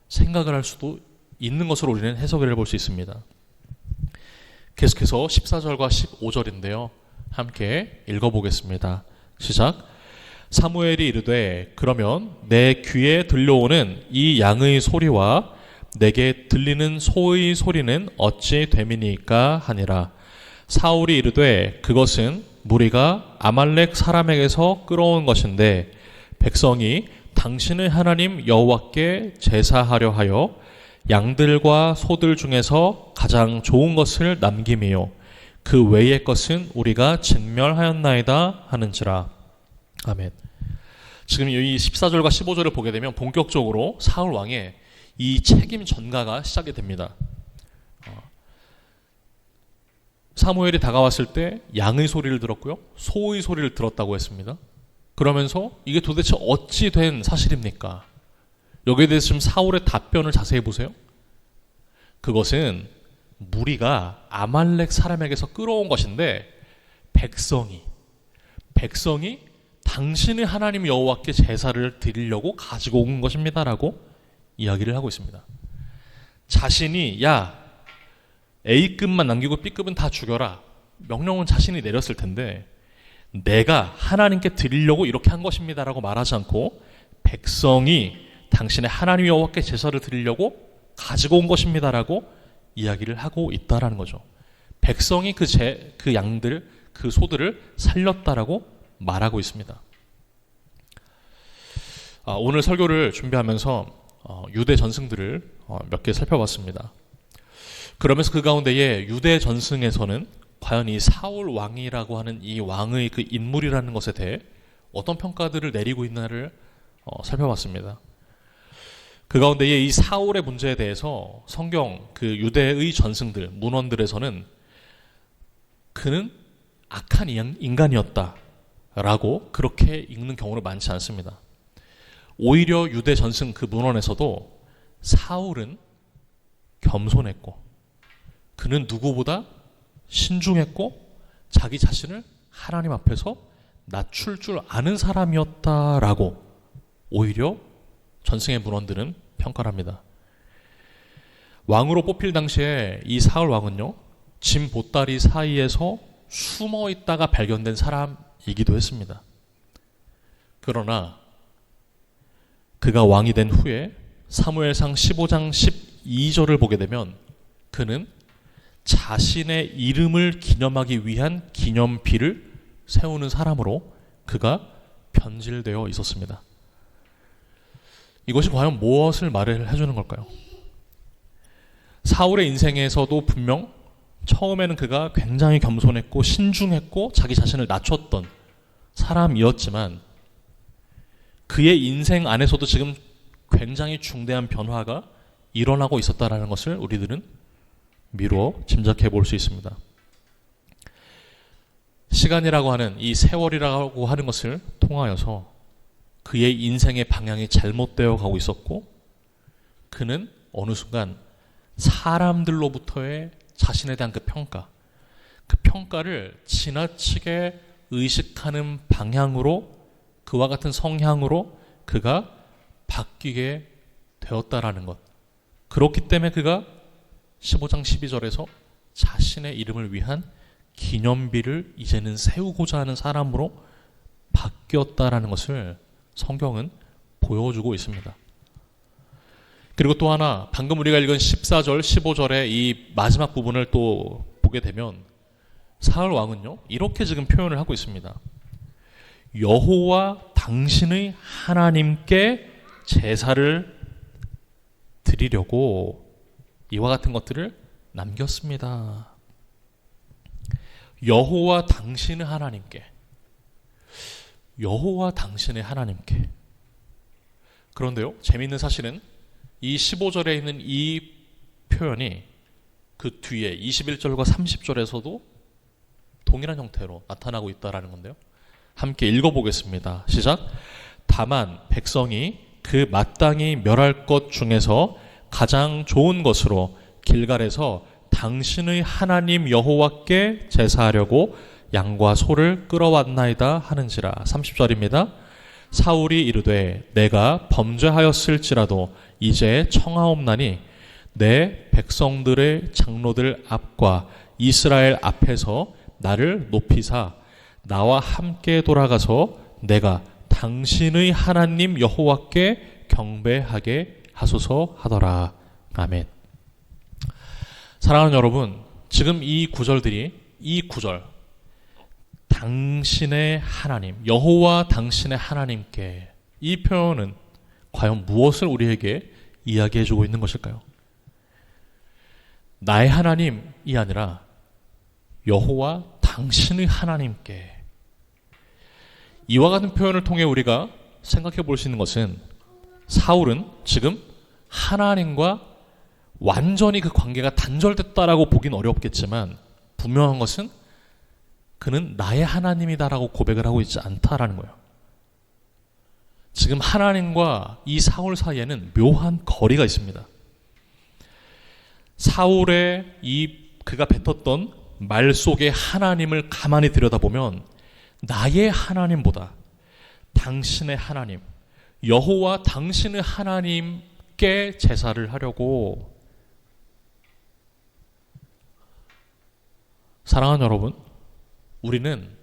생각을 할 수도 있는 것으로 우리는 해석을 해볼 수 있습니다. 계속해서 14절과 15절인데요. 함께 읽어보겠습니다. 시작. 사무엘이 이르되 그러면 내 귀에 들려오는 이 양의 소리와 내게 들리는 소의 소리는 어찌 됨이니까 하니라. 사울이 이르되 그것은 무리가 아말렉 사람에게서 끌어온 것인데 백성이 당신의 하나님 여호와께 제사하려 하여 양들과 소들 중에서 가장 좋은 것을 남김이요 그 외의 것은 우리가 진멸하였나이다 하는지라. 아멘. 지금 이 14절과 15절을 보게 되면 본격적으로 사울 왕의 이 책임 전가가 시작이 됩니다. 사무엘이 다가왔을 때 양의 소리를 들었고요, 소의 소리를 들었다고 했습니다. 그러면서 이게 도대체 어찌 된 사실입니까? 여기에 대해서 좀 사울의 답변을 자세히 보세요. 그것은 무리가 아말렉 사람에게서 끌어온 것인데 백성이 당신의 하나님 여호와께 제사를 드리려고 가지고 온 것입니다라고 이야기를 하고 있습니다. 자신이 A급만 남기고 B급은 다 죽여라, 명령은 자신이 내렸을 텐데 내가 하나님께 드리려고 이렇게 한 것입니다라고 말하지 않고 백성이 당신의 하나님 여호와께 제사를 드리려고 가지고 온 것입니다라고 이야기를 하고 있다라는 거죠. 백성이 그 양들, 그 소들을 살렸다라고 말하고 있습니다. 오늘 설교를 준비하면서 유대 전승들을 몇 개 살펴봤습니다. 그러면서 그 가운데에 유대 전승에서는 과연 이 사울 왕이라고 하는 이 왕의 그 인물이라는 것에 대해 어떤 평가들을 내리고 있나를 살펴봤습니다. 그 가운데에 이 사울의 문제에 대해서 성경 그 유대의 전승들, 문헌들에서는 그는 악한 인간이었다라고 그렇게 읽는 경우는 많지 않습니다. 오히려 유대 전승 그 문헌에서도 사울은 겸손했고 그는 누구보다 신중했고 자기 자신을 하나님 앞에서 낮출 줄 아는 사람이었다라고 오히려 전승의 문헌들은 평가를 합니다. 왕으로 뽑힐 당시에 이 사울 왕은요, 짐 보따리 사이에서 숨어 있다가 발견된 사람이기도 했습니다. 그러나 그가 왕이 된 후에 사무엘상 15장 12절을 보게 되면 그는 자신의 이름을 기념하기 위한 기념비를 세우는 사람으로 그가 변질되어 있었습니다. 이것이 과연 무엇을 말을 해주는 걸까요? 사울의 인생에서도 분명 처음에는 그가 굉장히 겸손했고 신중했고 자기 자신을 낮췄던 사람이었지만 그의 인생 안에서도 지금 굉장히 중대한 변화가 일어나고 있었다는 것을 우리들은 미루어 짐작해 볼 수 있습니다. 시간이라고 하는 이 세월이라고 하는 것을 통하여서 그의 인생의 방향이 잘못되어 가고 있었고, 그는 어느 순간 사람들로부터의 자신에 대한 그 평가를 지나치게 의식하는 방향으로, 그와 같은 성향으로 그가 바뀌게 되었다라는 것. 그렇기 때문에 그가 15장 12절에서 자신의 이름을 위한 기념비를 이제는 세우고자 하는 사람으로 바뀌었다라는 것을 성경은 보여주고 있습니다. 그리고 또 하나, 방금 우리가 읽은 14절, 15절의 이 마지막 부분을 또 보게 되면 사울 왕은요, 이렇게 지금 표현을 하고 있습니다. 여호와 당신의 하나님께 제사를 드리려고 이와 같은 것들을 남겼습니다. 여호와 당신의 하나님께, 여호와 당신의 하나님께. 그런데요, 재미있는 사실은 이 15절에 있는 이 표현이 그 뒤에 21절과 30절에서도 동일한 형태로 나타나고 있다는 건데요. 함께 읽어보겠습니다. 시작. 다만 백성이 그 마땅히 멸할 것 중에서 가장 좋은 것으로 길갈에서 당신의 하나님 여호와께 제사하려고 양과 소를 끌어왔나이다 하는지라. 30절입니다. 사울이 이르되 내가 범죄하였을지라도 이제 청하옵나니 내 백성들의 장로들 앞과 이스라엘 앞에서 나를 높이사 나와 함께 돌아가서 내가 당신의 하나님 여호와께 경배하게 하소서 하더라. 아멘. 사랑하는 여러분, 지금 이 구절들이, 이 구절, 당신의 하나님, 여호와 당신의 하나님께, 이 표현은 과연 무엇을 우리에게 이야기해주고 있는 것일까요? 나의 하나님이 아니라 여호와 당신의 하나님께. 이와 같은 표현을 통해 우리가 생각해 볼 수 있는 것은, 사울은 지금 하나님과 완전히 그 관계가 단절됐다라고 보긴 어렵겠지만, 분명한 것은 그는 나의 하나님이다라고 고백을 하고 있지 않다라는 거예요. 지금 하나님과 이 사울 사이에는 묘한 거리가 있습니다. 사울의 그가 뱉었던 말 속의 하나님을 가만히 들여다보면 나의 하나님보다 당신의 하나님, 여호와 당신의 하나님께 제사를 하려고. 사랑하는 여러분, 우리는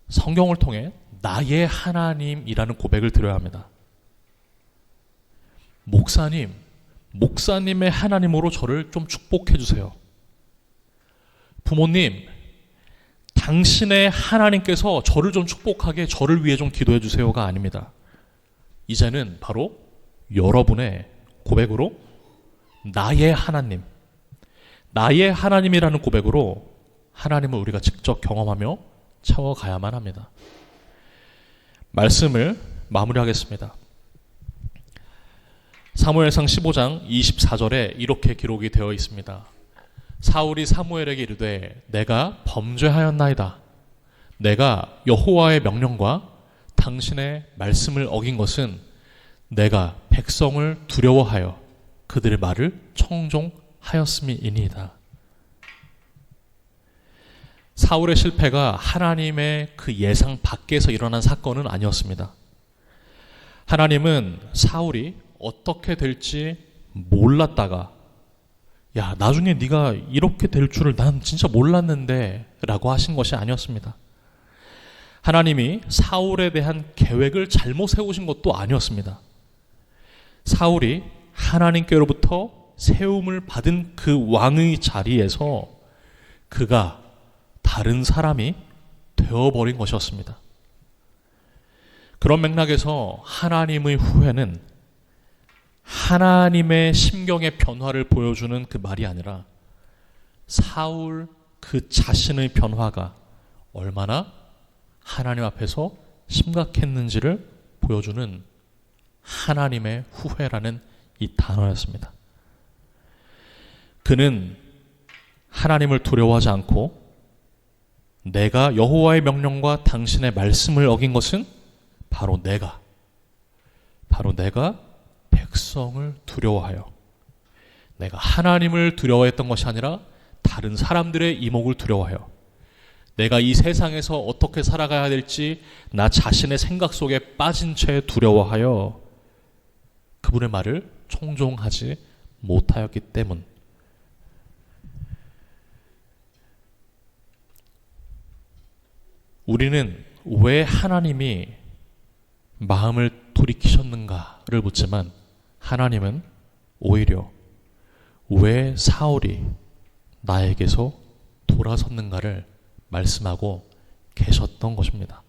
성경을 통해 나의 하나님이라는 고백을 드려야 합니다. 목사님의 하나님으로 저를 좀 축복해 주세요. 부모님, 당신의 하나님께서 저를 좀 축복하게 저를 위해 좀 기도해 주세요가 아닙니다. 이제는 바로 여러분의 고백으로 나의 하나님, 나의 하나님이라는 고백으로 하나님을 우리가 직접 경험하며 채워가야만 합니다. 말씀을 마무리하겠습니다. 사무엘상 15장 24절에 이렇게 기록이 되어 있습니다. 사울이 사무엘에게 이르되 내가 범죄하였나이다. 내가 여호와의 명령과 당신의 말씀을 어긴 것은 내가 백성을 두려워하여 그들의 말을 청종하였음이니이다. 사울의 실패가 하나님의 그 예상 밖에서 일어난 사건은 아니었습니다. 하나님은 사울이 어떻게 될지 몰랐다가, 야, 나중에 네가 이렇게 될 줄을 난 진짜 몰랐는데 라고 하신 것이 아니었습니다. 하나님이 사울에 대한 계획을 잘못 세우신 것도 아니었습니다. 사울이 하나님께로부터 세움을 받은 그 왕의 자리에서 그가 다른 사람이 되어버린 것이었습니다. 그런 맥락에서 하나님의 후회는 하나님의 심경의 변화를 보여주는 그 말이 아니라 사울 그 자신의 변화가 얼마나 하나님 앞에서 심각했는지를 보여주는 하나님의 후회라는 이 단어였습니다. 그는 하나님을 두려워하지 않고 내가 여호와의 명령과 당신의 말씀을 어긴 것은 바로 내가 백성을 두려워하여, 내가 하나님을 두려워했던 것이 아니라 다른 사람들의 이목을 두려워하여, 내가 이 세상에서 어떻게 살아가야 될지 나 자신의 생각 속에 빠진 채 두려워하여 그분의 말을 청종하지 못하였기 때문. 우리는 왜 하나님이 마음을 돌이키셨는가를 묻지만 하나님은 오히려 왜 사울이 나에게서 돌아섰는가를 말씀하고 계셨던 것입니다.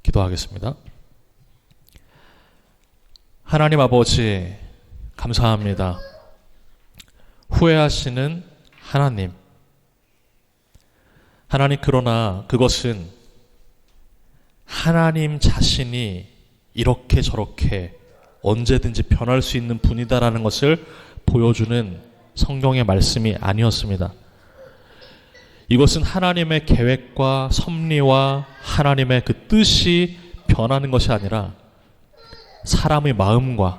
기도하겠습니다. 하나님 아버지, 감사합니다. 후회하시는 하나님, 그러나 그것은 하나님 자신이 이렇게 저렇게 언제든지 변할 수 있는 분이다라는 것을 보여주는 성경의 말씀이 아니었습니다. 이것은 하나님의 계획과 섭리와 하나님의 그 뜻이 변하는 것이 아니라 사람의 마음과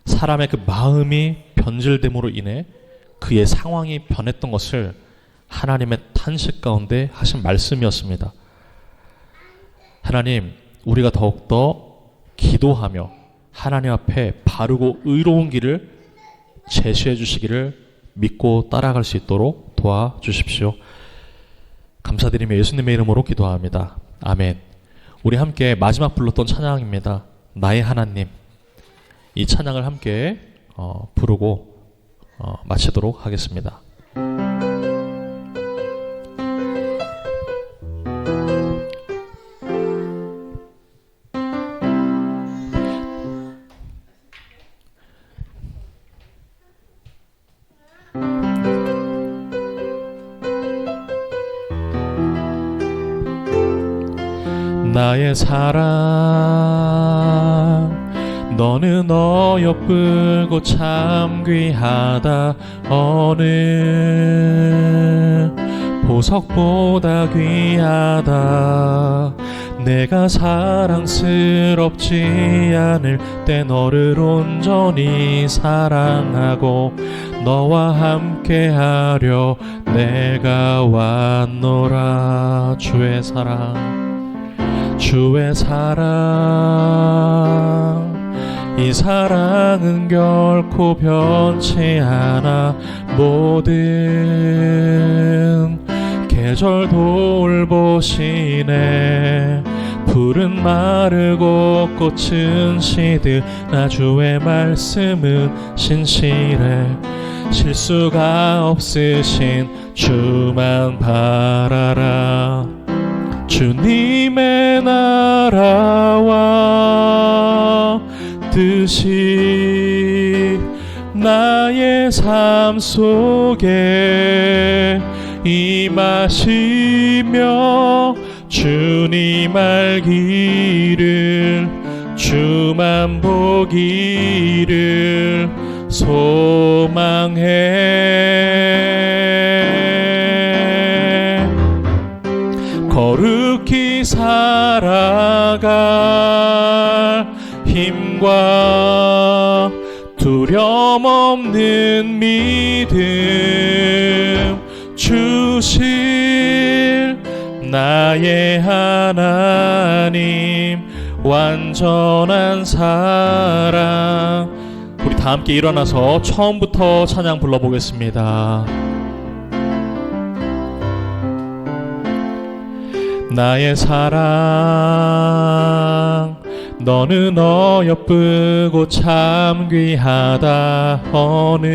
사람의 그 마음이 변질됨으로 인해 그의 상황이 변했던 것을 하나님의 탄식 가운데 하신 말씀이었습니다. 하나님, 우리가 더욱더 기도하며 하나님 앞에 바르고 의로운 길을 제시해 주시기를 믿고 따라갈 수 있도록 도와주십시오. 감사드리며 예수님의 이름으로 기도합니다. 아멘. 우리 함께 마지막 불렀던 찬양입니다. 나의 하나님. 이 찬양을 함께 부르고 마치도록 하겠습니다. 나의 사랑, 너는 어여쁘고 참 귀하다. 어느 보석보다 귀하다. 내가 사랑스럽지 않을 때 너를 온전히 사랑하고 너와 함께하려 내가 왔노라. 주의 사랑, 주의 사랑, 이 사랑은 결코 변치 않아. 모든 계절 돌보시네. 풀은 마르고 꽃은 시드나 주의 말씀은 신실해. 실수가 없으신 주만 바라라. 주님의 나라와 뜻이 나의 삶 속에 임하시며 주님 알기를, 주만 보기를 소망해. 거룩히 살아갈 힘과 두려움 없는 믿음 주실 나의 하나님. 완전한 사랑. 우리 다 함께 일어나서 처음부터 찬양 불러보겠습니다. 나의 사랑, 너는 어여쁘고 참 귀하다. 어느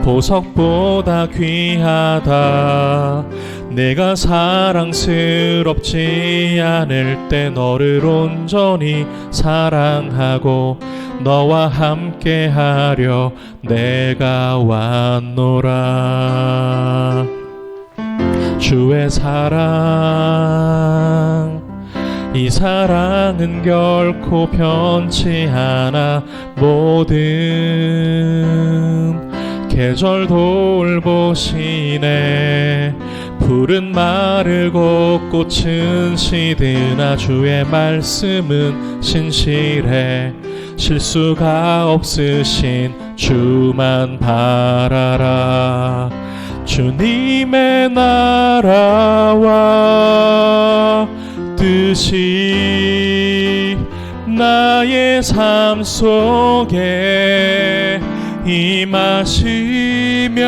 보석보다 귀하다. 내가 사랑스럽지 않을 때 너를 온전히 사랑하고 너와 함께하려 내가 왔노라. 주의 사랑, 이 사랑은 결코 변치 않아. 모든 계절 돌보시네. 푸른 마르고 꽃은 시드나 주의 말씀은 신실해. 실수가 없으신 주만 바라라. 주님의 나라와 뜻이 나의 삶 속에 임하시며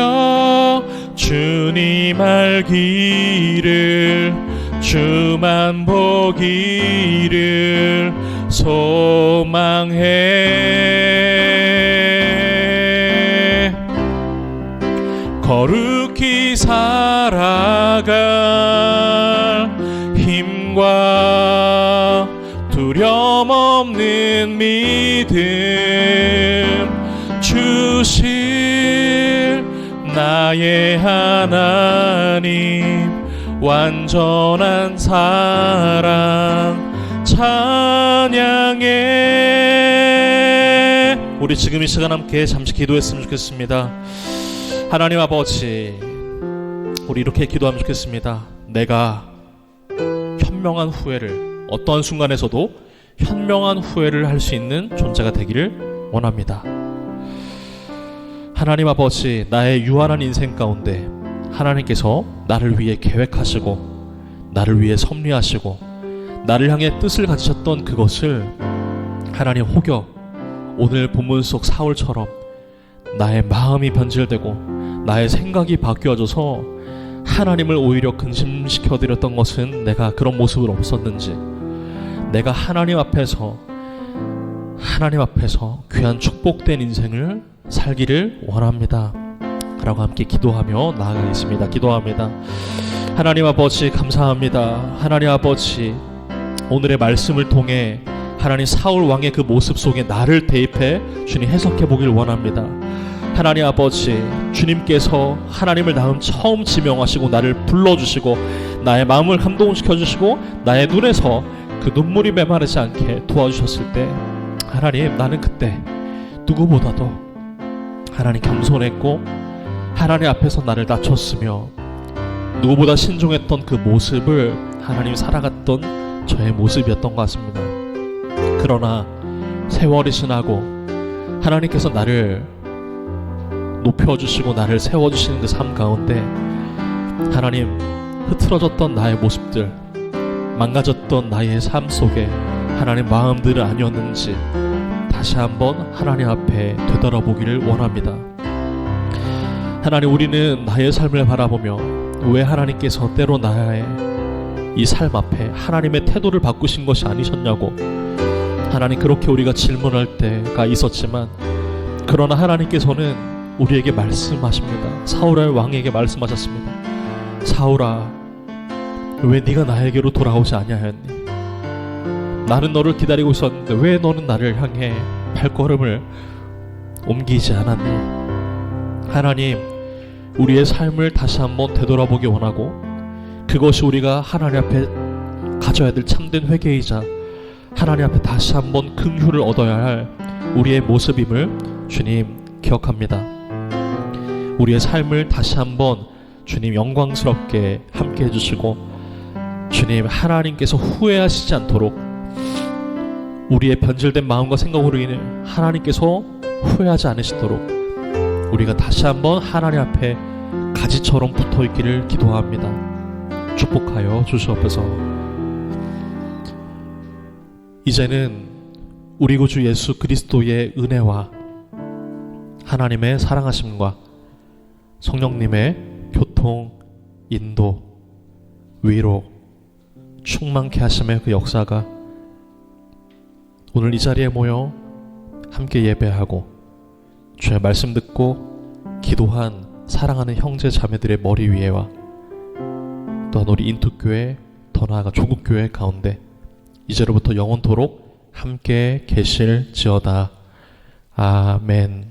주님 알기를 주만 보기를 소망해. 거룩히 살아갈 힘과 두려움 없는 믿음 주실 나의 하나님. 완전한 사랑 찬양해. 우리 지금 이 시간 함께 잠시 기도했으면 좋겠습니다. 하나님 아버지, 우리 이렇게 기도하면 좋겠습니다. 내가 현명한 후회를, 어떠한 순간에서도 현명한 후회를 할 수 있는 존재가 되기를 원합니다. 하나님 아버지, 나의 유한한 인생 가운데 하나님께서 나를 위해 계획하시고 나를 위해 섭리하시고 나를 향해 뜻을 가지셨던 그것을 하나님 혹여 오늘 본문 속 사울처럼 나의 마음이 변질되고 나의 생각이 바뀌어져서 하나님을 오히려 근심시켜드렸던 것은 내가 그런 모습을 없었는지, 내가 하나님 앞에서 귀한 축복된 인생을 살기를 원합니다 라고 함께 기도하며 나아가겠습니다. 기도합니다. 하나님 아버지 감사합니다. 하나님 아버지, 오늘의 말씀을 통해 하나님 사울 왕의 그 모습 속에 나를 대입해 주님 해석해 보길 원합니다. 하나님 아버지, 주님께서 하나님을 낳음 처음 지명하시고 나를 불러주시고 나의 마음을 감동시켜주시고 나의 눈에서 그 눈물이 메마르지 않게 도와주셨을 때, 하나님, 나는 그때 누구보다도 하나님 겸손했고 하나님 앞에서 나를 낮췄으며 누구보다 신중했던 그 모습을 하나님 살아갔던 저의 모습이었던 것 같습니다. 그러나 세월이 지나고 하나님께서 나를 높여주시고 나를 세워주시는 그 삶 가운데 하나님, 흐트러졌던 나의 모습들, 망가졌던 나의 삶 속에 하나님 마음들은 아니었는지 다시 한번 하나님 앞에 되돌아보기를 원합니다. 하나님, 우리는 나의 삶을 바라보며 왜 하나님께서 때로 나의 이 삶 앞에 하나님의 태도를 바꾸신 것이 아니셨냐고 하나님 그렇게 우리가 질문할 때가 있었지만, 그러나 하나님께서는 우리에게 말씀하십니다. 사울의 왕에게 말씀하셨습니다. 사울아, 왜 네가 나에게로 돌아오지 아니하였니? 나는 너를 기다리고 있었는데 왜 너는 나를 향해 발걸음을 옮기지 않았니? 하나님, 우리의 삶을 다시 한번 되돌아보기 원하고 그것이 우리가 하나님 앞에 가져야 될 참된 회개이자 하나님 앞에 다시 한번 긍휼을 얻어야 할 우리의 모습임을 주님 기억합니다. 우리의 삶을 다시 한번 주님 영광스럽게 함께 해주시고 주님, 하나님께서 후회하시지 않도록 우리의 변질된 마음과 생각으로 인해 하나님께서 후회하지 않으시도록 우리가 다시 한번 하나님 앞에 가지처럼 붙어있기를 기도합니다. 축복하여 주시옵소서. 이제는 우리 구주 예수 그리스도의 은혜와 하나님의 사랑하심과 성령님의 교통, 인도, 위로, 충만케 하심의 그 역사가 오늘 이 자리에 모여 함께 예배하고 주의 말씀 듣고 기도한 사랑하는 형제 자매들의 머리 위에와 또한 우리 인투교회, 더 나아가 조국교회 가운데 이제로부터 영원토록 함께 계실지어다. 아멘.